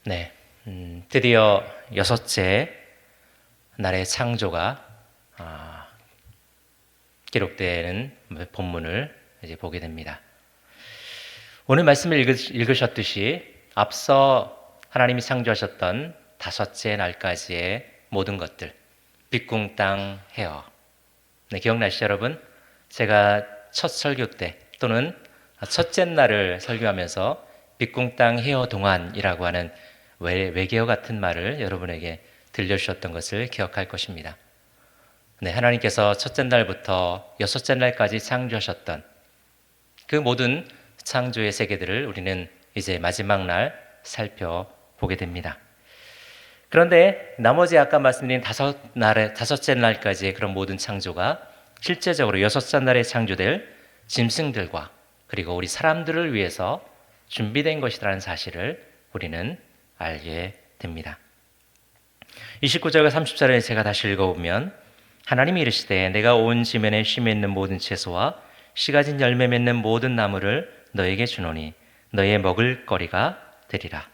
네, 드디어 여섯째 날의 창조가 기록되는 본문을 이제 보게 됩니다. 오늘 말씀을 읽으셨듯이 앞서 하나님이 창조하셨던 다섯째 날까지의 모든 것들, 빛궁 땅 헤어. 네, 기억나시죠, 여러분? 제가 첫 설교 때 또는 첫째 날을 설교하면서 빛궁 땅 헤어 동안이라고 하는 외계어 같은 말을 여러분에게 들려주셨던 것을 기억할 것입니다. 네, 하나님께서 첫째 날부터 여섯째 날까지 창조하셨던 그 모든 창조의 세계들을 우리는 이제 마지막 날 살펴보게 됩니다. 그런데 나머지 아까 말씀드린 다섯째 날까지의 그런 모든 창조가 실제적으로 여섯째 날에 창조될 짐승들과 그리고 우리 사람들을 위해서 준비된 것이라는 사실을 우리는 알게 됩니다. 29절과 30절에 제가 다시 읽어보면 하나님이 이르시되 내가 온 지면에 씨 맺는 모든 채소와 씨 가진 열매 맺는 모든 나무를 너에게 주노니 너의 먹을 거리가 되리라.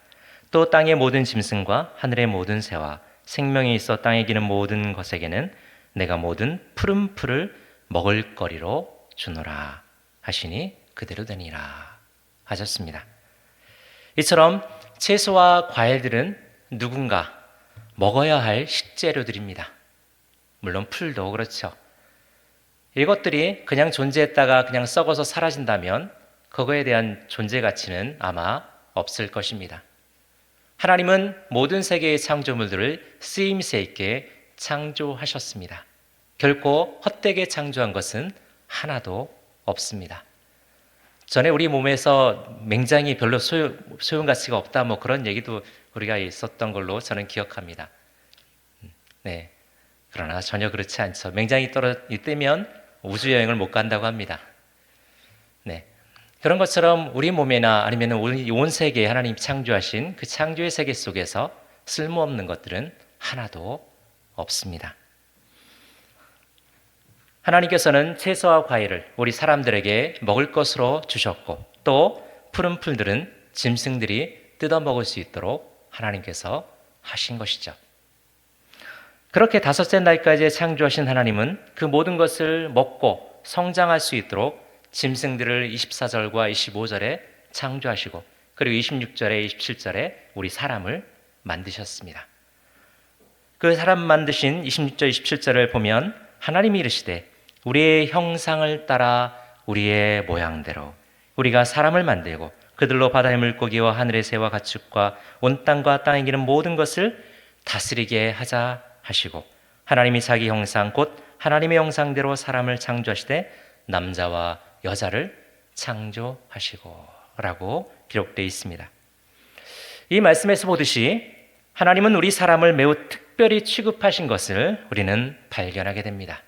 또 땅의 모든 짐승과 하늘의 모든 새와 생명이 있어 땅에 기는 모든 것에게는 내가 모든 푸른 풀을 먹을 거리로 주노라 하시니 그대로 되니라 하셨습니다. 이처럼 채소와 과일들은 누군가 먹어야 할 식재료들입니다. 물론 풀도 그렇죠. 이것들이 그냥 존재했다가 그냥 썩어서 사라진다면 그거에 대한 존재 가치는 아마 없을 것입니다. 하나님은 모든 세계의 창조물들을 쓰임새 있게 창조하셨습니다. 결코 헛되게 창조한 것은 하나도 없습니다. 전에 우리 몸에서 맹장이 별로 소용 가치가 없다 뭐 그런 얘기도 우리가 있었던 걸로 저는 기억합니다. 네. 그러나 전혀 그렇지 않죠. 맹장이 뜨면 우주여행을 못 간다고 합니다. 네. 그런 것처럼 우리 몸에나 아니면 우리 온 세계에 하나님 창조하신 그 창조의 세계 속에서 쓸모없는 것들은 하나도 없습니다. 하나님께서는 채소와 과일을 우리 사람들에게 먹을 것으로 주셨고 또 푸른 풀들은 짐승들이 뜯어먹을 수 있도록 하나님께서 하신 것이죠. 그렇게 다섯째 날까지 창조하신 하나님은 그 모든 것을 먹고 성장할 수 있도록 짐승들을 24절과 25절에 창조하시고 그리고 26절에 27절에 우리 사람을 만드셨습니다. 그 사람 만드신 26절 27절을 보면 하나님이 이르시되 우리의 형상을 따라 우리의 모양대로 우리가 사람을 만들고 그들로 바다의 물고기와 하늘의 새와 가축과 온 땅과 땅에 기는 모든 것을 다스리게 하자 하시고 하나님이 자기 형상 곧 하나님의 형상대로 사람을 창조하시되 남자와 여자를 창조하시고 라고 기록되어 있습니다. 이 말씀에서 보듯이 하나님은 우리 사람을 매우 특별히 취급하신 것을 우리는 발견하게 됩니다.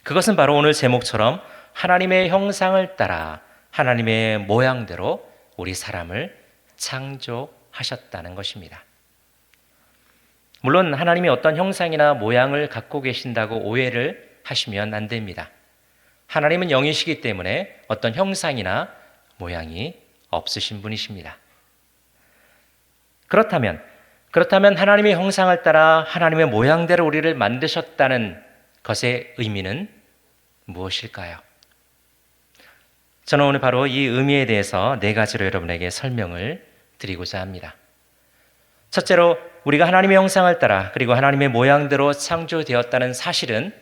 그것은 바로 오늘 제목처럼 하나님의 형상을 따라 하나님의 모양대로 우리 사람을 창조하셨다는 것입니다. 물론 하나님이 어떤 형상이나 모양을 갖고 계신다고 오해를 하시면 안 됩니다. 하나님은 영이시기 때문에 어떤 형상이나 모양이 없으신 분이십니다. 그렇다면 하나님의 형상을 따라 하나님의 모양대로 우리를 만드셨다는 것의 의미는 무엇일까요? 저는 오늘 바로 이 의미에 대해서 네 가지로 여러분에게 설명을 드리고자 합니다. 첫째로 우리가 하나님의 형상을 따라 그리고 하나님의 모양대로 창조되었다는 사실은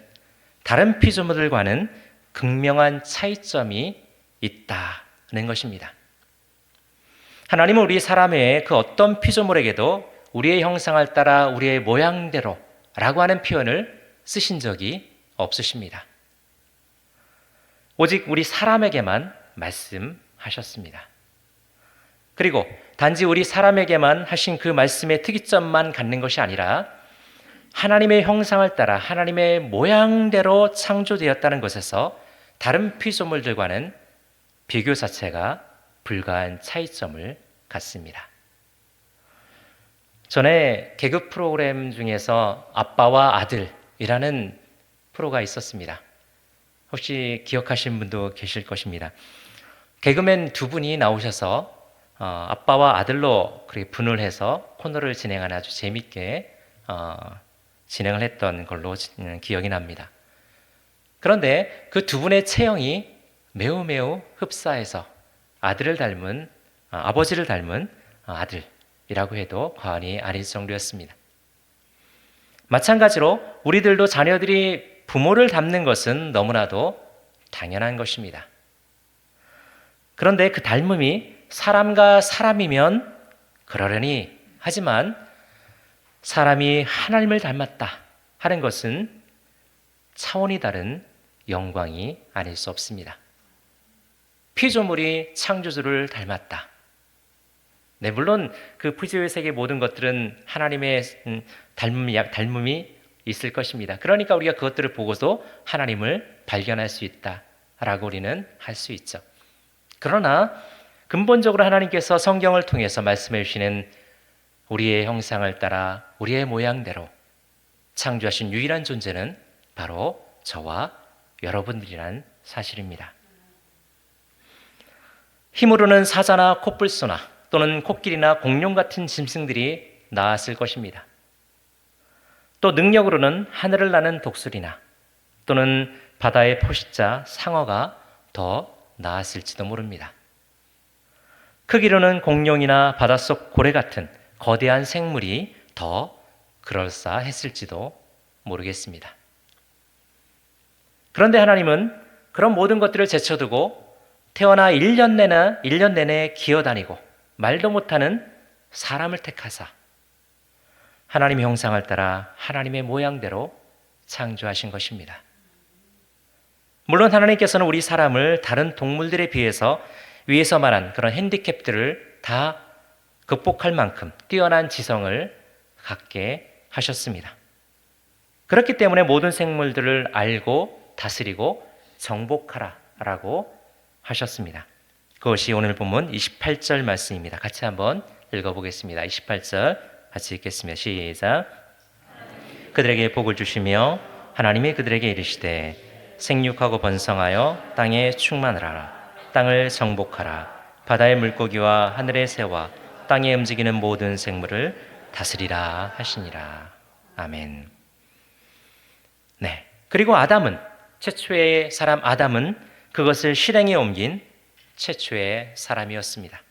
다른 피조물들과는 극명한 차이점이 있다는 것입니다. 하나님은 우리 사람 외에 그 어떤 피조물에게도 우리의 형상을 따라 우리의 모양대로 라고 하는 표현을 쓰신 적이 없으십니다. 오직 우리 사람에게만 말씀하셨습니다. 그리고 단지 우리 사람에게만 하신 그 말씀의 특이점만 갖는 것이 아니라 하나님의 형상을 따라 하나님의 모양대로 창조되었다는 것에서 다른 피조물들과는 비교 자체가 불가한 차이점을 갖습니다. 전에 개그 프로그램 중에서 아빠와 아들이라는 프로가 있었습니다. 혹시 기억하시는 분도 계실 것입니다. 개그맨 두 분이 나오셔서 아빠와 아들로 그렇게 분을해서 코너를 진행하는 아주 재밌게 진행을 했던 걸로 기억이 납니다. 그런데 그 두 분의 체형이 매우 매우 흡사해서 아버지를 닮은 아들이라고 해도 과언이 아닐 정도였습니다. 마찬가지로 우리들도 자녀들이 부모를 닮는 것은 너무나도 당연한 것입니다. 그런데 그 닮음이 사람과 사람이면 그러려니 하지만 사람이 하나님을 닮았다 하는 것은 차원이 다른 영광이 아닐 수 없습니다. 피조물이 창조주를 닮았다. 네, 물론 그 피조의 세계 모든 것들은 하나님의 닮음이 있을 것입니다. 그러니까 우리가 그것들을 보고도 하나님을 발견할 수 있다라고 우리는 할 수 있죠. 그러나 근본적으로 하나님께서 성경을 통해서 말씀해 주시는 우리의 형상을 따라 우리의 모양대로 창조하신 유일한 존재는 바로 저와 여러분들이란 사실입니다. 힘으로는 사자나 코뿔소나 또는 코끼리나 공룡 같은 짐승들이 나았을 것입니다. 또 능력으로는 하늘을 나는 독수리나 또는 바다의 포식자 상어가 더 나았을지도 모릅니다. 크기로는 공룡이나 바닷속 고래 같은 거대한 생물이 더 그럴싸했을지도 모르겠습니다. 그런데 하나님은 그런 모든 것들을 제쳐두고 태어나 1년 내내 기어다니고 말도 못하는 사람을 택하사 하나님의 형상을 따라 하나님의 모양대로 창조하신 것입니다. 물론 하나님께서는 우리 사람을 다른 동물들에 비해서 위에서 말한 그런 핸디캡들을 다 극복할 만큼 뛰어난 지성을 갖게 하셨습니다. 그렇기 때문에 모든 생물들을 알고 다스리고 정복하라라고 하셨습니다. 그것이 오늘 본문 28절 말씀입니다. 같이 한번 읽어보겠습니다. 28절 같이 읽겠습니다. 시작. 그들에게 복을 주시며 하나님이 그들에게 이르시되 생육하고 번성하여 땅에 충만하라. 땅을 정복하라. 바다의 물고기와 하늘의 새와 땅에 움직이는 모든 생물을 다스리라 하시니라. 아멘. 네. 그리고 최초의 사람 아담은 그것을 실행에 옮긴 최초의 사람이었습니다.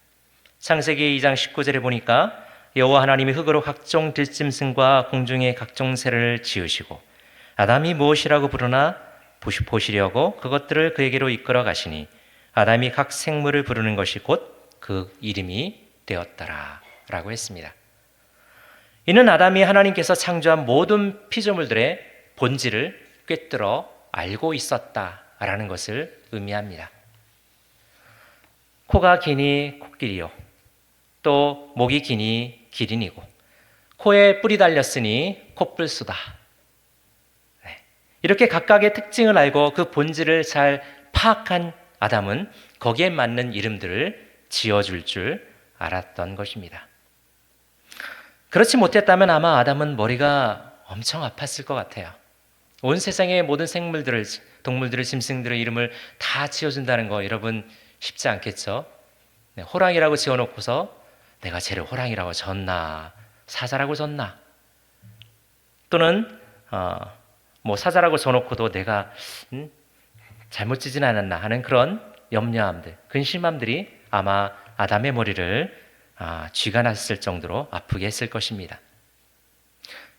창세기 2장 19절에 보니까 여호와 하나님이 흙으로 각종 들짐승과 공중의 각종 새를 지으시고 아담이 무엇이라고 부르나 보시려고 그것들을 그에게로 이끌어 가시니 아담이 각 생물을 부르는 것이 곧 그 이름이 되었더라 라고 했습니다. 이는 아담이 하나님께서 창조한 모든 피조물들의 본질을 꿰뚫어 알고 있었다라는 것을 의미합니다. 코가 기니 코끼리요, 또 목이 기니 기린이고 코에 뿔이 달렸으니 코뿔소다. 네. 이렇게 각각의 특징을 알고 그 본질을 잘 파악한 아담은 거기에 맞는 이름들을 지어줄 줄 알았던 것입니다. 그렇지 못했다면 아마 아담은 머리가 엄청 아팠을 것 같아요. 온 세상의 모든 동물들을, 짐승들의 이름을 다 지어준다는 거 여러분 쉽지 않겠죠? 네, 호랑이라고 지어놓고서 내가 쟤를 호랑이라고 졌나, 사자라고 졌나, 또는 사자라고 져놓고도 내가 잘못 지진 않았나 하는 그런 염려함들, 근심함들이 아마 아담의 머리를 쥐가 났을 정도로 아프게 했을 것입니다.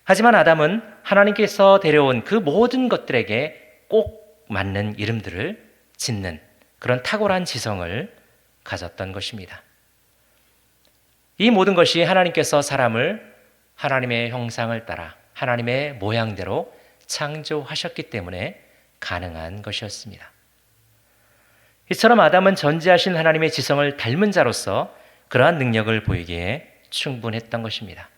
하지만 아담은 하나님께서 데려온 그 모든 것들에게 꼭 맞는 이름들을 짓는 그런 탁월한 지성을 가졌던 것입니다. 이 모든 것이 하나님께서 사람을 하나님의 형상을 따라 하나님의 모양대로 창조하셨기 때문에 가능한 것이었습니다. 이처럼 아담은 전지하신 하나님의 지성을 닮은 자로서 그러한 능력을 보이기에 충분했던 것입니다.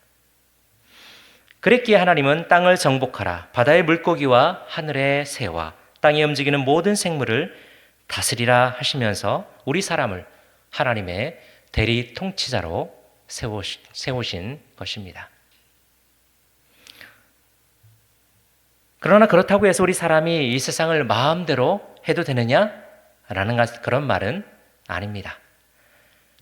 그랬기에 하나님은 땅을 정복하라, 바다의 물고기와 하늘의 새와 땅에 움직이는 모든 생물을 다스리라 하시면서 우리 사람을 하나님의 대리 통치자로 세우신 것입니다. 그러나 그렇다고 해서 우리 사람이 이 세상을 마음대로 해도 되느냐라는 그런 말은 아닙니다.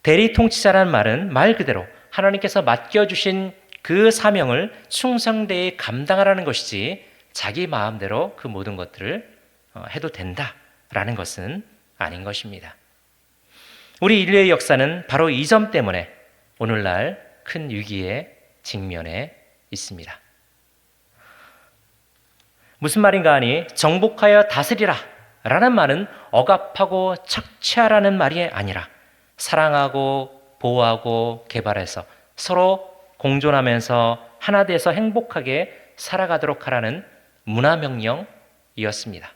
대리 통치자라는 말은 말 그대로 하나님께서 맡겨주신 그 사명을 충성되이 감당하라는 것이지 자기 마음대로 그 모든 것들을 해도 된다라는 것은 아닌 것입니다. 우리 인류의 역사는 바로 이 점 때문에 오늘날 큰 위기에 직면해 있습니다. 무슨 말인가 하니 정복하여 다스리라 라는 말은 억압하고 착취하라는 말이 아니라 사랑하고 보호하고 개발해서 서로 공존하면서 하나 돼서 행복하게 살아가도록 하라는 문화명령이었습니다.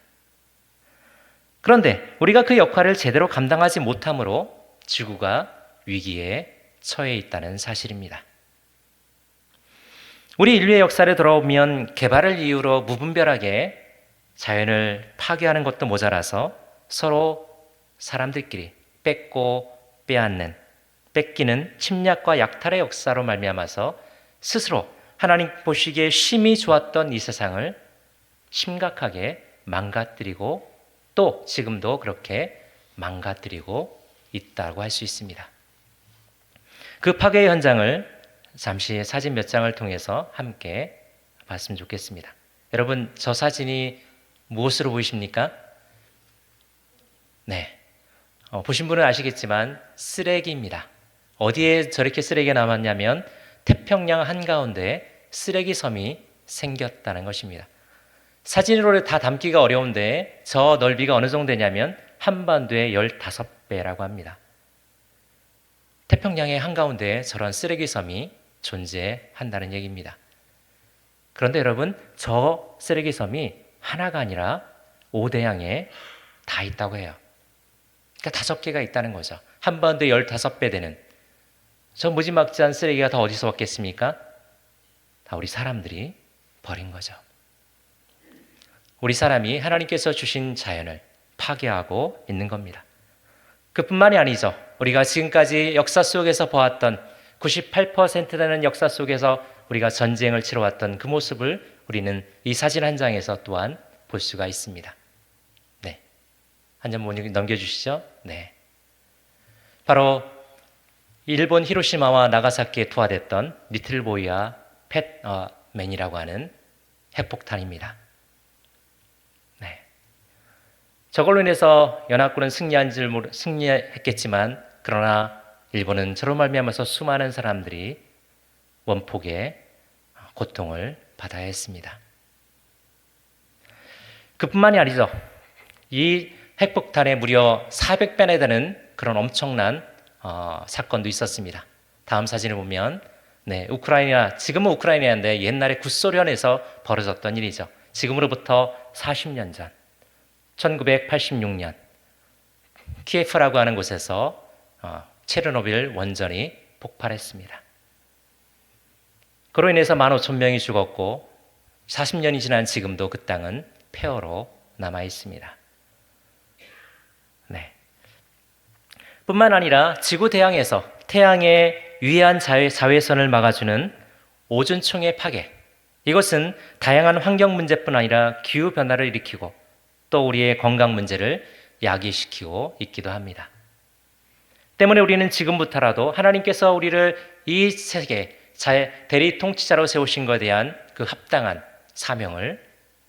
그런데 우리가 그 역할을 제대로 감당하지 못함으로 지구가 위기에 처해 있다는 사실입니다. 우리 인류의 역사를 돌아보면 개발을 이유로 무분별하게 자연을 파괴하는 것도 모자라서 서로 사람들끼리 뺏고 빼앗는, 뺏기는 침략과 약탈의 역사로 말미암아서 스스로 하나님 보시기에 심히 좋았던 이 세상을 심각하게 망가뜨리고 또 지금도 그렇게 망가뜨리고 있다고 할 수 있습니다. 그 파괴의 현장을 잠시 사진 몇 장을 통해서 함께 봤으면 좋겠습니다. 여러분, 저 사진이 무엇으로 보이십니까? 네, 보신 분은 아시겠지만 쓰레기입니다. 어디에 저렇게 쓰레기가 남았냐면 태평양 한가운데 쓰레기 섬이 생겼다는 것입니다. 사진으로 다 담기가 어려운데 저 넓이가 어느 정도 되냐면 한반도의 15배라고 합니다. 태평양의 한가운데에 저런 쓰레기 섬이 존재한다는 얘기입니다. 그런데 여러분, 저 쓰레기 섬이 하나가 아니라 5대양에 다 있다고 해요. 그러니까 5개가 있다는 거죠. 한반도에 15배 되는 저 무지막지한 쓰레기가 다 어디서 왔겠습니까? 다 우리 사람들이 버린 거죠. 우리 사람이 하나님께서 주신 자연을 파괴하고 있는 겁니다. 그뿐만이 아니죠. 우리가 지금까지 역사 속에서 보았던 98% 되는 역사 속에서 우리가 전쟁을 치러왔던 그 모습을 우리는 이 사진 한 장에서 또한 볼 수가 있습니다. 네, 한 장 넘겨주시죠. 네, 바로 일본 히로시마와 나가사키에 투하됐던 리틀보이와 팻맨이라고 하는 핵폭탄입니다. 네, 저걸로 인해서 연합군은 승리했겠지만 그러나 일본은 저로 말미암아서 수많은 사람들이 원폭의 고통을 받아야 했습니다. 그뿐만이 아니죠. 이 핵폭탄에 무려 400배나 되는 그런 엄청난 사건도 있었습니다. 다음 사진을 보면 우크라이나, 지금은 우크라이나인데 옛날에 구소련에서 벌어졌던 일이죠. 지금으로부터 40년 전 1986년 키예프라고 하는 곳에서 체르노빌 원전이 폭발했습니다. 그로 인해서 15,000명이 죽었고 40년이 지난 지금도 그 땅은 폐허로 남아 있습니다. 네. 뿐만 아니라 지구 대양에서 태양의 유해한 자외선을 막아주는 오존층의 파괴, 이것은 다양한 환경 문제뿐 아니라 기후 변화를 일으키고 또 우리의 건강 문제를 야기시키고 있기도 합니다. 때문에 우리는 지금부터라도 하나님께서 우리를 이 세계 대리 통치자로 세우신 것에 대한 그 합당한 사명을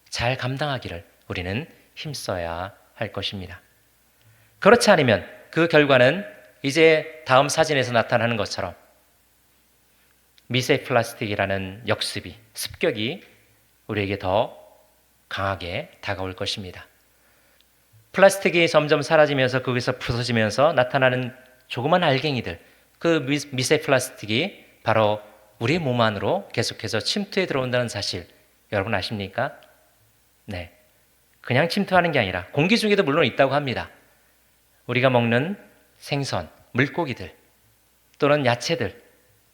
잘 감당하기를 우리는 힘써야 할 것입니다. 그렇지 않으면 그 결과는 이제 다음 사진에서 나타나는 것처럼 미세 플라스틱이라는 역습이, 습격이 우리에게 더 강하게 다가올 것입니다. 플라스틱이 점점 사라지면서 거기서 부서지면서 나타나는 조그만 알갱이들, 그 미세 플라스틱이 바로 우리 몸 안으로 계속해서 침투해 들어온다는 사실 여러분 아십니까? 네, 그냥 침투하는 게 아니라 공기 중에도 물론 있다고 합니다. 우리가 먹는 생선, 물고기들 또는 야채들,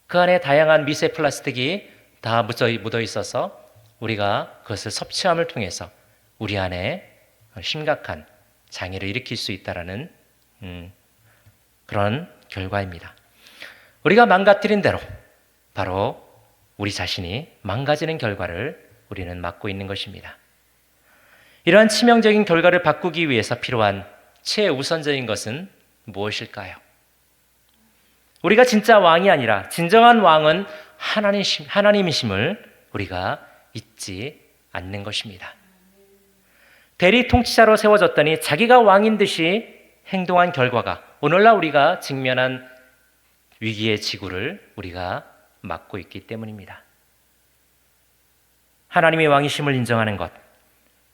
그 안에 다양한 미세 플라스틱이 다 묻어 있어서 우리가 그것을 섭취함을 통해서 우리 안에 심각한 장애를 일으킬 수 있다는 그런 결과입니다. 우리가 망가뜨린 대로 바로 우리 자신이 망가지는 결과를 우리는 맞고 있는 것입니다. 이러한 치명적인 결과를 바꾸기 위해서 필요한 최우선적인 것은 무엇일까요? 우리가 진짜 왕이 아니라 진정한 왕은 하나님이심을 우리가 잊지 않는 것입니다. 대리 통치자로 세워졌더니 자기가 왕인 듯이 행동한 결과가 오늘날 우리가 직면한 위기의 지구를 우리가 맡고 있기 때문입니다. 하나님의 왕이심을 인정하는 것,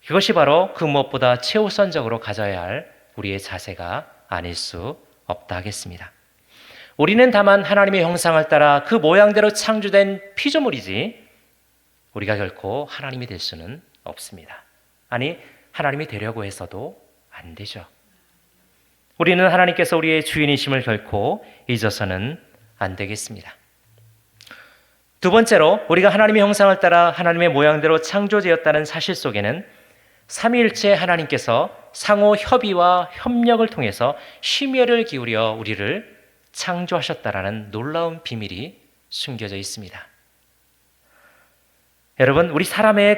그것이 바로 그 무엇보다 최우선적으로 가져야 할 우리의 자세가 아닐 수 없다 하겠습니다. 우리는 다만 하나님의 형상을 따라 그 모양대로 창조된 피조물이지 우리가 결코 하나님이 될 수는 없습니다. 아니, 하나님이 되려고 해서도 안 되죠. 우리는 하나님께서 우리의 주인이심을 결코 잊어서는 안 되겠습니다. 두 번째로 우리가 하나님의 형상을 따라 하나님의 모양대로 창조되었다는 사실 속에는 삼위일체 하나님께서 상호 협의와 협력을 통해서 심혈을 기울여 우리를 창조하셨다라는 놀라운 비밀이 숨겨져 있습니다. 여러분, 우리 사람 외에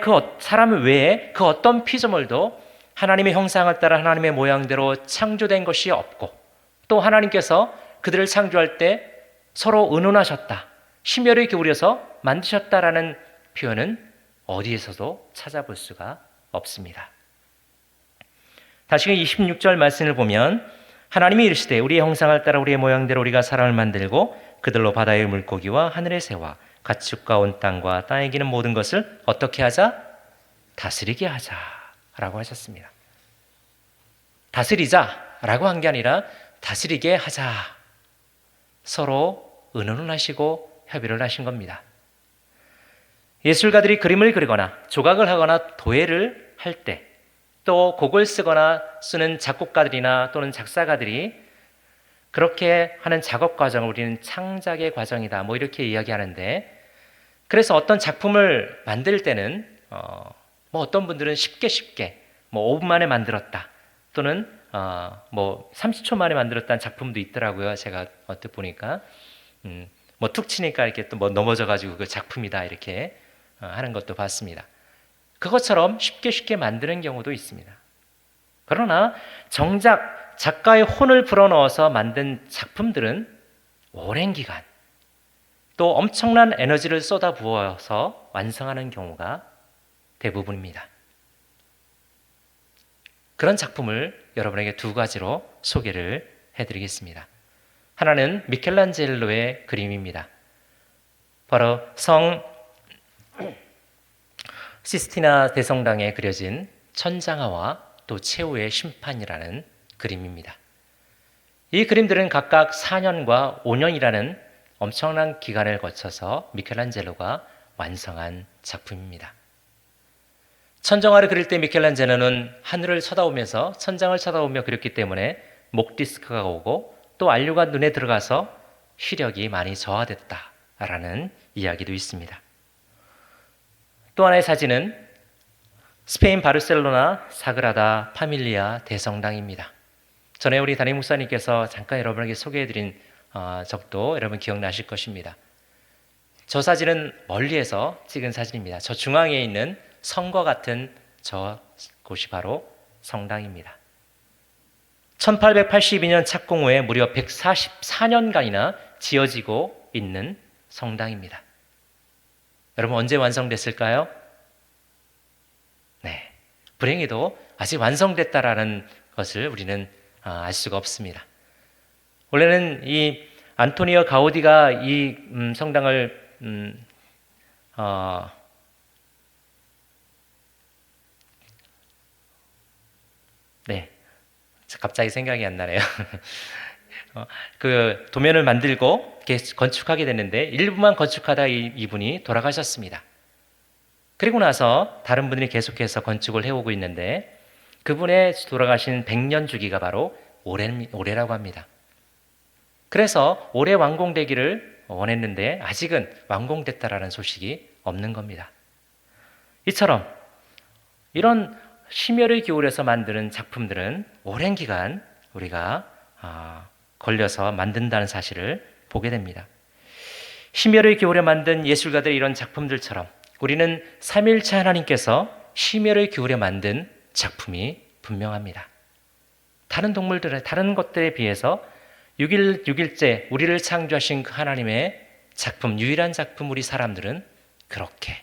그 어떤 피조물도 하나님의 형상을 따라 하나님의 모양대로 창조된 것이 없고, 또 하나님께서 그들을 창조할 때 서로 의논하셨다, 심혈을 기울여서 만드셨다라는 표현은 어디에서도 찾아볼 수가 없습니다. 다시 26절 말씀을 보면 하나님이 이르시되 우리의 형상을 따라 우리의 모양대로 우리가 사람을 만들고 그들로 바다의 물고기와 하늘의 새와 가축과 온 땅과 땅에 기는 모든 것을 어떻게 하자? 다스리게 하자라고 하셨습니다. 다스리자라고 한 게 아니라 다스리게 하자. 서로 의논을 하시고 협의를 하신 겁니다. 예술가들이 그림을 그리거나 조각을 하거나 도예를 할 때, 또 곡을 쓰거나 쓰는 작곡가들이나 또는 작사가들이 그렇게 하는 작업 과정을 우리는 창작의 과정이다, 이렇게 이야기하는데, 그래서 어떤 작품을 만들 때는 어떤 분들은 쉽게 5분 만에 만들었다, 또는 30초 만에 만들었다는 작품도 있더라고요. 제가 언뜻 보니까 툭 치니까 이렇게 또 넘어져가지고 그 작품이다 이렇게 하는 것도 봤습니다. 그것처럼 쉽게 만드는 경우도 있습니다. 그러나 정작 작가의 혼을 불어넣어서 만든 작품들은 오랜 기간, 또 엄청난 에너지를 쏟아부어서 완성하는 경우가 대부분입니다. 그런 작품을 여러분에게 두 가지로 소개를 해드리겠습니다. 하나는 미켈란젤로의 그림입니다. 바로 성 시스티나 대성당에 그려진 천장화와 또 최후의 심판이라는 그림입니다. 이 그림들은 각각 4년과 5년이라는 엄청난 기간을 거쳐서 미켈란젤로가 완성한 작품입니다. 천정화를 그릴 때 미켈란젤로는 하늘을 쳐다보면서 천장을 쳐다보며 그렸기 때문에 목 디스크가 오고 또 안류가 눈에 들어가서 시력이 많이 저하됐다라는 이야기도 있습니다. 또 하나의 사진은 스페인 바르셀로나 사그라다 파밀리아 대성당입니다. 전에 우리 담임 목사님께서 잠깐 여러분에게 소개해드린 적도 여러분 기억나실 것입니다. 저 사진은 멀리에서 찍은 사진입니다. 저 중앙에 있는 성과 같은 저 곳이 바로 성당입니다. 1882년 착공 후에 무려 144년간이나 지어지고 있는 성당입니다. 여러분, 언제 완성됐을까요? 네, 불행히도 아직 완성됐다라는 것을 우리는 알 수가 없습니다. 원래는 이 안토니오 가우디가 이 성당을 갑자기 생각이 안 나네요. 그 도면을 만들고 건축하게 됐는데 일부만 건축하다 이분이 돌아가셨습니다. 그리고 나서 다른 분들이 계속해서 건축을 해오고 있는데 그분의 돌아가신 100년 주기가 바로 올해라고 합니다. 그래서 올해 완공되기를 원했는데 아직은 완공됐다라는 소식이 없는 겁니다. 이처럼 이런 심혈을 기울여서 만드는 작품들은 오랜 기간 우리가 걸려서 만든다는 사실을 보게 됩니다. 심혈을 기울여 만든 예술가들의 이런 작품들처럼 우리는 삼위일체 하나님께서 심혈을 기울여 만든 작품이 분명합니다. 다른 동물들의 다른 것들에 비해서 6일째 우리를 창조하신 그 하나님의 작품, 유일한 작품 우리 사람들은 그렇게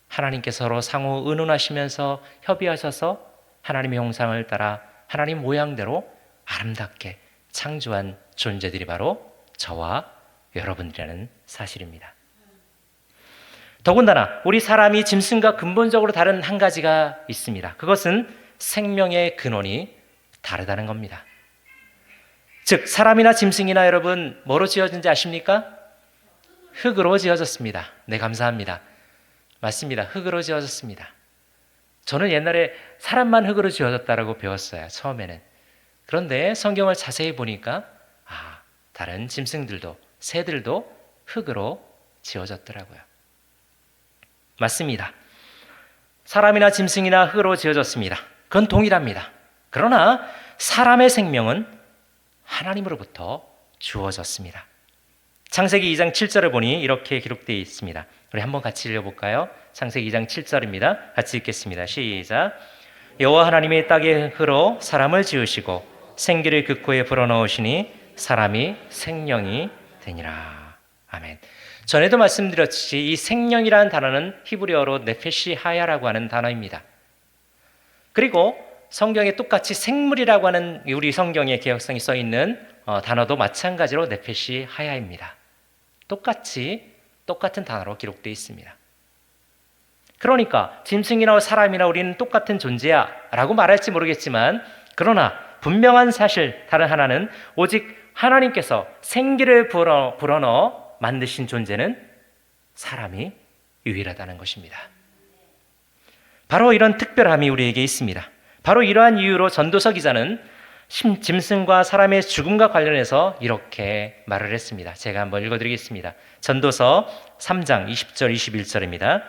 하나님께서 서로 상호 의논하시면서 협의하셔서 하나님의 형상을 따라 하나님 모양대로 아름답게 창조한 존재들이 바로 저와 여러분들이라는 사실입니다. 더군다나 우리 사람이 짐승과 근본적으로 다른 한 가지가 있습니다. 그것은 생명의 근원이 다르다는 겁니다. 즉 사람이나 짐승이나 여러분 뭐로 지어진지 아십니까? 흙으로 지어졌습니다. 네, 감사합니다. 맞습니다. 흙으로 지어졌습니다. 저는 옛날에 사람만 흙으로 지어졌다라고 배웠어요. 처음에는. 그런데 성경을 자세히 보니까 다른 짐승들도 새들도 흙으로 지어졌더라고요. 맞습니다. 사람이나 짐승이나 흙으로 지어졌습니다. 그건 동일합니다. 그러나 사람의 생명은 하나님으로부터 주어졌습니다. 창세기 2장 7절을 보니 이렇게 기록되어 있습니다. 우리 한번 같이 읽어볼까요? 창세기 2장 7절입니다. 같이 읽겠습니다. 시작. 여호와 하나님이 땅의 흙으로 사람을 지으시고 생기를 그 코에 불어넣으시니 사람이 생명이 되니라. 아멘. 전에도 말씀드렸듯이 이 생명이라는 단어는 히브리어로 네페시 하야라고 하는 단어입니다. 그리고 성경에 똑같이 생물이라고 하는 우리 성경의 개역성이 써 있는 단어도 마찬가지로 네페시 하야입니다. 똑같은 단어로 기록되어 있습니다. 그러니까 짐승이나 사람이나 우리는 똑같은 존재야 라고 말할지 모르겠지만 그러나 분명한 사실 다른 하나는 오직 하나님께서 생기를 불어넣어 만드신 존재는 사람이 유일하다는 것입니다. 바로 이런 특별함이 우리에게 있습니다. 바로 이러한 이유로 전도서 기자는 짐승과 사람의 죽음과 관련해서 이렇게 말을 했습니다. 제가 한번 읽어드리겠습니다. 전도서 3장 20절 21절입니다.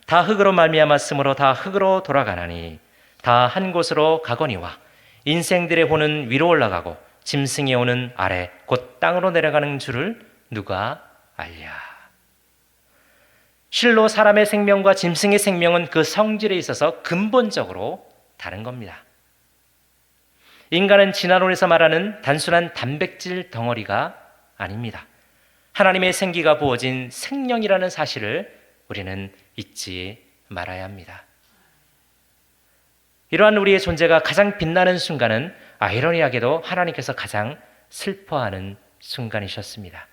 다 흙으로 말미암았으므로 다 흙으로 돌아가나니 다 한 곳으로 가거니와 인생들의 혼은 위로 올라가고 짐승의 혼은 아래 곧 땅으로 내려가는 줄을 누가 알랴. 실로 사람의 생명과 짐승의 생명은 그 성질에 있어서 근본적으로 다른 겁니다. 인간은 진화론에서 말하는 단순한 단백질 덩어리가 아닙니다. 하나님의 생기가 부어진 생명이라는 사실을 우리는 잊지 말아야 합니다. 이러한 우리의 존재가 가장 빛나는 순간은 아이러니하게도 하나님께서 가장 슬퍼하는 순간이셨습니다.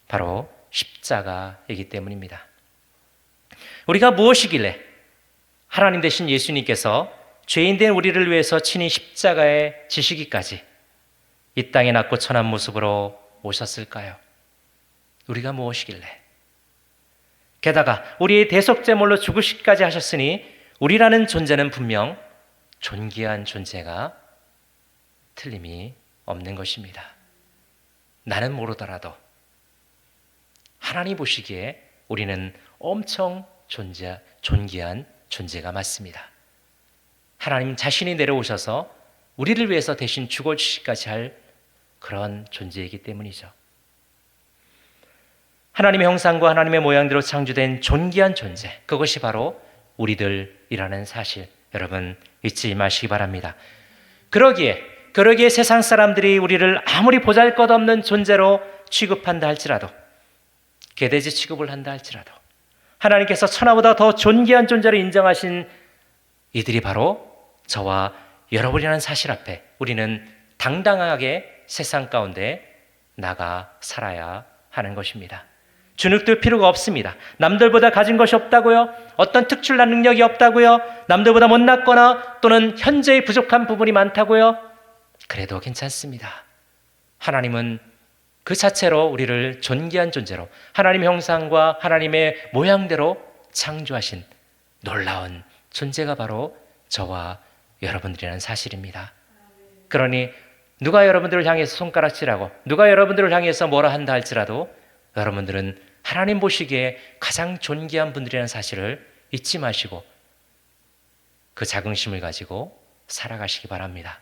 바로 십자가이기 때문입니다. 우리가 무엇이길래 하나님 되신 예수님께서 죄인된 우리를 위해서 친히 십자가에 지시기까지 이 땅에 낮고 천한 모습으로 오셨을까요? 우리가 무엇이길래? 게다가 우리의 대속제물로 죽으시기까지 하셨으니 우리라는 존재는 분명 존귀한 존재가 틀림이 없는 것입니다. 나는 모르더라도 하나님 보시기에 우리는 엄청 존귀한 존재가 맞습니다. 하나님 자신이 내려오셔서 우리를 위해서 대신 죽어주시기까지 할 그런 존재이기 때문이죠. 하나님의 형상과 하나님의 모양대로 창조된 존귀한 존재, 그것이 바로 우리들이라는 사실, 여러분 잊지 마시기 바랍니다. 그러기에 세상 사람들이 우리를 아무리 보잘것없는 존재로 취급한다 할지라도, 개돼지 취급을 한다 할지라도 하나님께서 천하보다 더 존귀한 존재를 인정하신 이들이 바로 저와 여러분이라는 사실 앞에 우리는 당당하게 세상 가운데 나가 살아야 하는 것입니다. 주눅들 필요가 없습니다. 남들보다 가진 것이 없다고요? 어떤 특출난 능력이 없다고요? 남들보다 못났거나 또는 현재의 부족한 부분이 많다고요? 그래도 괜찮습니다. 하나님은 그 자체로 우리를 존귀한 존재로 하나님의 형상과 하나님의 모양대로 창조하신 놀라운 존재가 바로 저와 여러분들이라는 사실입니다. 그러니 누가 여러분들을 향해서 손가락질하고 누가 여러분들을 향해서 뭐라 한다 할지라도 여러분들은 하나님 보시기에 가장 존귀한 분들이라는 사실을 잊지 마시고 그 자긍심을 가지고 살아가시기 바랍니다.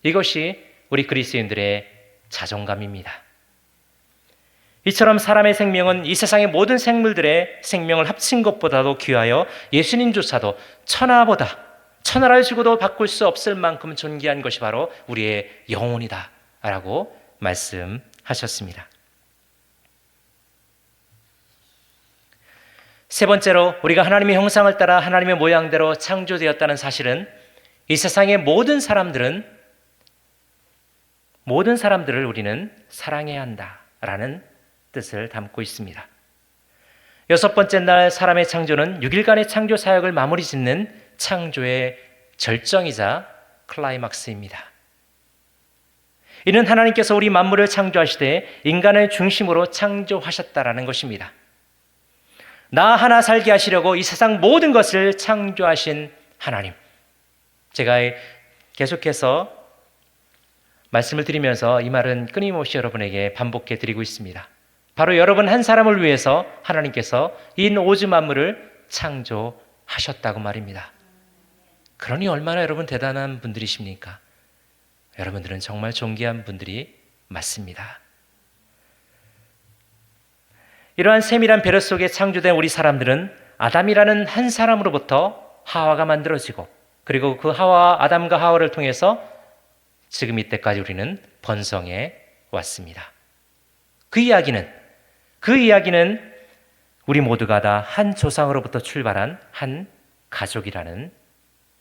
이것이 우리 그리스도인들의 자존감입니다. 이처럼 사람의 생명은 이 세상의 모든 생물들의 생명을 합친 것보다도 귀하여 예수님조차도 천하를 주고도 바꿀 수 없을 만큼 존귀한 것이 바로 우리의 영혼이다 라고 말씀하셨습니다. 세 번째로 우리가 하나님의 형상을 따라 하나님의 모양대로 창조되었다는 사실은 이 세상의 모든 사람들을 우리는 사랑해야 한다라는 뜻을 담고 있습니다. 여섯 번째 날 사람의 창조는 6일간의 창조 사역을 마무리 짓는 창조의 절정이자 클라이막스입니다. 이는 하나님께서 우리 만물을 창조하시되 인간을 중심으로 창조하셨다라는 것입니다. 나 하나 살게 하시려고 이 세상 모든 것을 창조하신 하나님. 제가 계속해서 말씀을 드리면서 이 말은 끊임없이 여러분에게 반복해 드리고 있습니다. 바로 여러분 한 사람을 위해서 하나님께서 인 오즈 만물을 창조하셨다고 말입니다. 그러니 얼마나 여러분 대단한 분들이십니까? 여러분들은 정말 존귀한 분들이 맞습니다. 이러한 세밀한 배려 속에 창조된 우리 사람들은 아담이라는 한 사람으로부터 하와가 만들어지고 그리고 그 아담과 하와를 통해서 지금 이때까지 우리는 번성해 왔습니다. 그 이야기는 우리 모두가 다 한 조상으로부터 출발한 한 가족이라는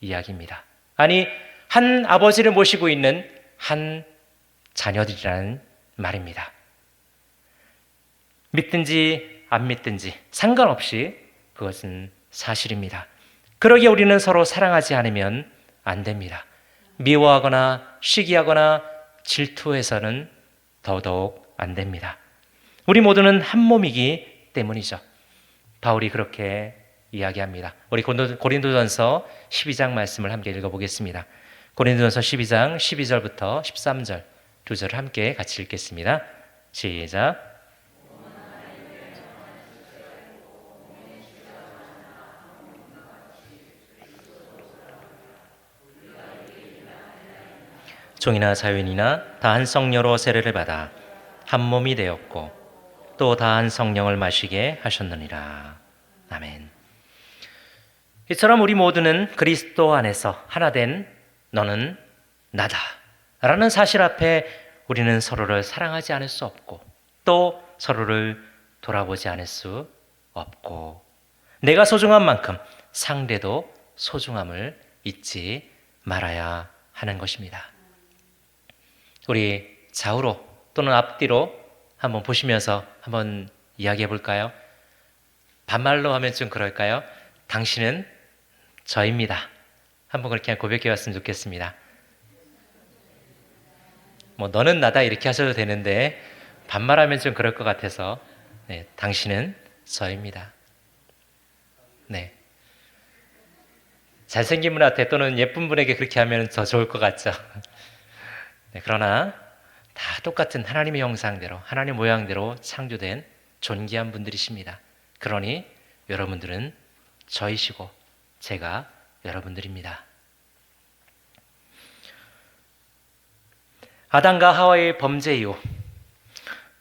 이야기입니다. 아니, 한 아버지를 모시고 있는 한 자녀들이라는 말입니다. 믿든지 안 믿든지 상관없이 그것은 사실입니다. 그러기에 우리는 서로 사랑하지 않으면 안 됩니다. 미워하거나 시기하거나 질투해서는 더더욱 안 됩니다. 우리 모두는 한 몸이기 때문이죠. 바울이 그렇게 이야기합니다. 우리 고린도전서 12장 말씀을 함께 읽어보겠습니다. 고린도전서 12장 12절부터 13절 두 절을 함께 같이 읽겠습니다. 시작. 종이나 자유인이나 다 한 성령으로 세례를 받아 한 몸이 되었고 또 다 한 성령을 마시게 하셨느니라. 아멘. 이처럼 우리 모두는 그리스도 안에서 하나 된 너는 나다 라는 사실 앞에 우리는 서로를 사랑하지 않을 수 없고 또 서로를 돌아보지 않을 수 없고 내가 소중한 만큼 상대도 소중함을 잊지 말아야 하는 것입니다. 우리 좌우로 또는 앞뒤로 한번 보시면서 한번 이야기해 볼까요? 반말로 하면 좀 그럴까요? 당신은 저입니다. 한번 그렇게 고백해 봤으면 좋겠습니다. 뭐 너는 나다 이렇게 하셔도 되는데 반말하면 좀 그럴 것 같아서 네, 당신은 저입니다. 네. 잘생긴 분한테 또는 예쁜 분에게 그렇게 하면 더 좋을 것 같죠. 네, 그러나 다 똑같은 하나님의 형상대로 하나님의 모양대로 창조된 존귀한 분들이십니다. 그러니 여러분들은 저이시고 제가 여러분들입니다. 아담과 하와의 범죄 이후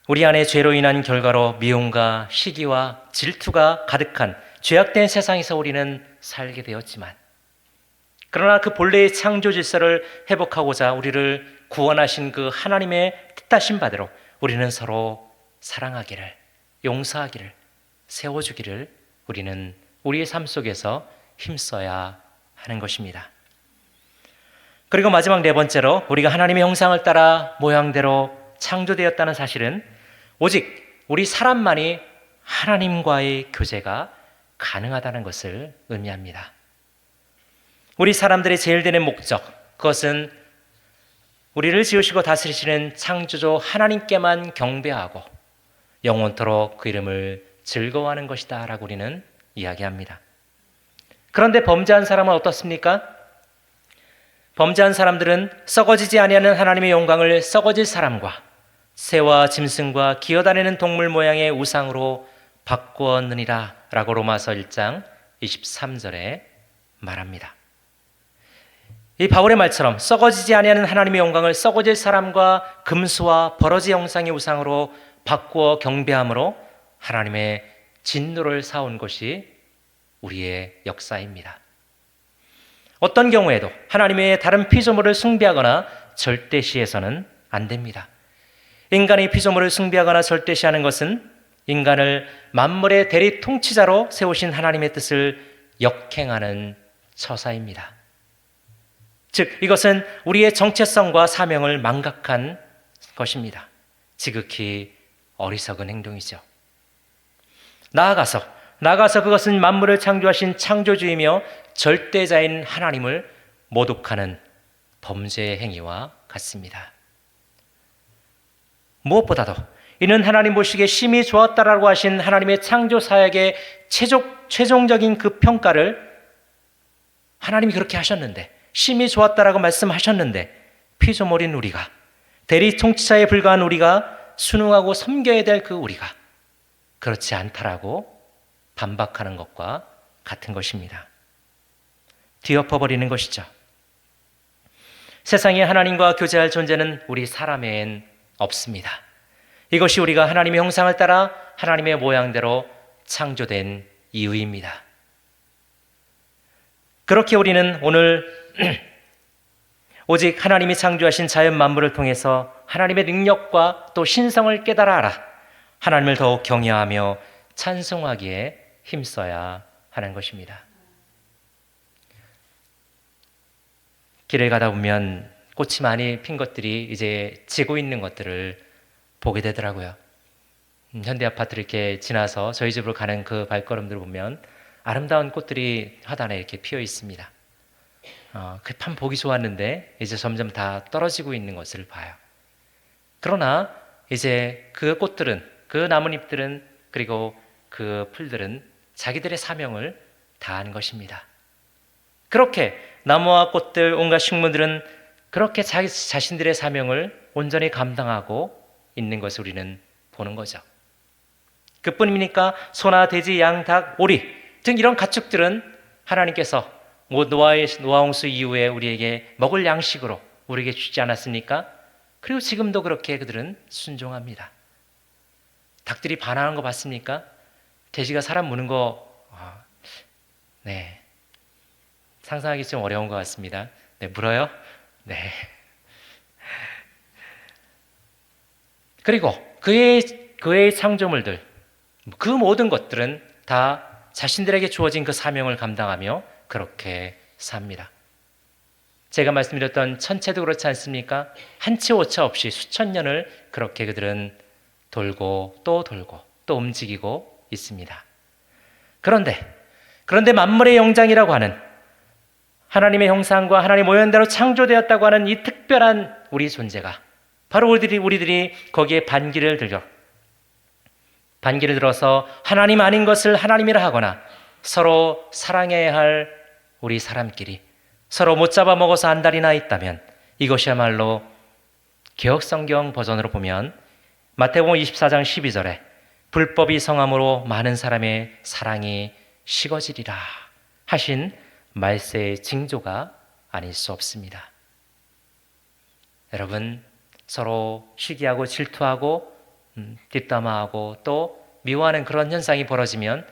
우리 안에 죄로 인한 결과로 미움과 시기와 질투가 가득한 죄악된 세상에서 우리는 살게 되었지만 그러나 그 본래의 창조 질서를 회복하고자 우리를 구원하신 그 하나님의 뜻하신 바대로 우리는 서로 사랑하기를, 용서하기를, 세워주기를 우리는 우리의 삶 속에서 힘써야 하는 것입니다. 그리고 마지막 네 번째로 우리가 하나님의 형상을 따라 모양대로 창조되었다는 사실은 오직 우리 사람만이 하나님과의 교제가 가능하다는 것을 의미합니다. 우리 사람들의 제일 되는 목적, 그것은 우리를 지으시고 다스리시는 창조주 하나님께만 경배하고 영원토록 그 이름을 즐거워하는 것이다 라고 우리는 이야기합니다. 그런데 범죄한 사람은 어떻습니까? 범죄한 사람들은 썩어지지 아니하는 하나님의 영광을 썩어질 사람과 새와 짐승과 기어다니는 동물 모양의 우상으로 바꾸었느니라 라고 로마서 1장 23절에 말합니다. 이 바울의 말처럼 썩어지지 아니하는 하나님의 영광을 썩어질 사람과 금수와 버러지 형상의 우상으로 바꾸어 경배함으로 하나님의 진노를 사온 것이 우리의 역사입니다. 어떤 경우에도 하나님의 다른 피조물을 숭배하거나 절대시해서는 안 됩니다. 인간의 피조물을 숭배하거나 절대시하는 것은 인간을 만물의 대리 통치자로 세우신 하나님의 뜻을 역행하는 처사입니다. 즉 이것은 우리의 정체성과 사명을 망각한 것입니다. 지극히 어리석은 행동이죠. 나아가서 그것은 만물을 창조하신 창조주이며 절대자인 하나님을 모독하는 범죄의 행위와 같습니다. 무엇보다도 이는 하나님 보시기에 심히 좋았다라고 하신 하나님의 창조 사역의 최종적인 그 평가를 하나님이 그렇게 하셨는데, 심히 좋았다라고 말씀하셨는데, 피조물인 우리가, 대리 통치자에 불과한 우리가 순응하고 섬겨야 될 그 우리가 그렇지 않다라고 반박하는 것과 같은 것입니다. 뒤엎어버리는 것이죠. 세상에 하나님과 교제할 존재는 우리 사람에겐 없습니다. 이것이 우리가 하나님의 형상을 따라 하나님의 모양대로 창조된 이유입니다. 그렇게 우리는 오늘 오직 하나님이 창조하신 자연 만물을 통해서 하나님의 능력과 또 신성을 깨달아 알아 하나님을 더욱 경외하며 찬송하기에 힘써야 하는 것입니다. 길을 가다 보면 꽃이 많이 핀 것들이 이제 지고 있는 것들을 보게 되더라고요. 현대아파트를 이렇게 지나서 저희 집으로 가는 그 발걸음들을 보면 아름다운 꽃들이 화단에 이렇게 피어 있습니다. 참 보기 좋았는데 이제 점점 다 떨어지고 있는 것을 봐요. 그러나 이제 그 꽃들은, 그 나뭇잎들은, 그리고 그 풀들은 자기들의 사명을 다한 것입니다. 그렇게 나무와 꽃들, 온갖 식물들은 그렇게 자기 자신들의 사명을 온전히 감당하고 있는 것을 우리는 보는 거죠. 그뿐입니까? 소나 돼지, 양, 닭, 오리 등 이런 가축들은 하나님께서 노아의 노아홍수 이후에 우리에게 먹을 양식으로 우리에게 주지 않았습니까? 그리고 지금도 그렇게 그들은 순종합니다. 닭들이 반항하는 거 봤습니까? 돼지가 사람 무는 거 네, 상상하기 좀 어려운 것 같습니다. 네, 물어요? 네. 그리고 그의 창조물들, 그 모든 것들은 다 자신들에게 주어진 그 사명을 감당하며 그렇게 삽니다. 제가 말씀드렸던 천체도 그렇지 않습니까? 한치 오차 없이 수천 년을 그렇게 그들은 돌고 또 움직이고 있습니다. 그런데 만물의 영장이라고 하는 하나님의 형상과 하나님의 모양대로 창조되었다고 하는 이 특별한 우리 존재가 바로 우리들이 거기에 반기를 들어서 하나님 아닌 것을 하나님이라 하거나 서로 사랑해야 할 우리 사람끼리 서로 못 잡아먹어서 안달이 나 있다면 이것이야말로 개역성경 버전으로 보면 마태복음 24장 12절에 불법이 성함으로 많은 사람의 사랑이 식어지리라 하신 말세의 징조가 아닐 수 없습니다. 여러분, 서로 시기하고 질투하고 뒷담화하고 또 미워하는 그런 현상이 벌어지면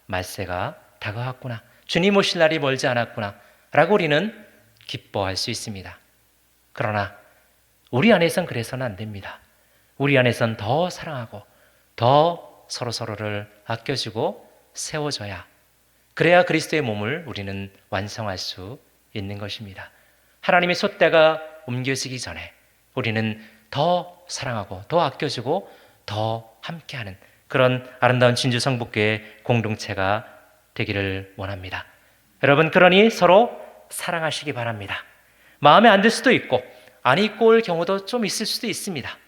말세가 다가왔구나, 주님 오실 날이 멀지 않았구나 라고 우리는 기뻐할 수 있습니다. 그러나 우리 안에선 그래서는 안 됩니다. 우리 안에선 더 사랑하고 더 서로를 아껴주고 세워줘야, 그래야 그리스도의 몸을 우리는 완성할 수 있는 것입니다. 하나님의 솥대가 옮겨지기 전에 우리는 더 사랑하고 더 아껴주고 더 함께하는 그런 아름다운 진주 성북교회 공동체가 되기를 원합니다. 여러분, 그러니 서로 사랑하시기 바랍니다. 마음에 안 들 수도 있고 안 입고 올 경우도 좀 있을 수도 있습니다.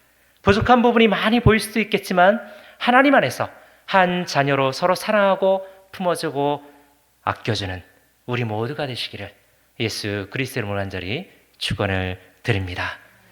부족한 부분이 많이 보일 수도 있겠지만 하나님 안에서 한 자녀로 서로 사랑하고 품어주고 아껴주는 우리 모두가 되시기를 예수 그리스도의 이름으로 간절히 축원을 드립니다.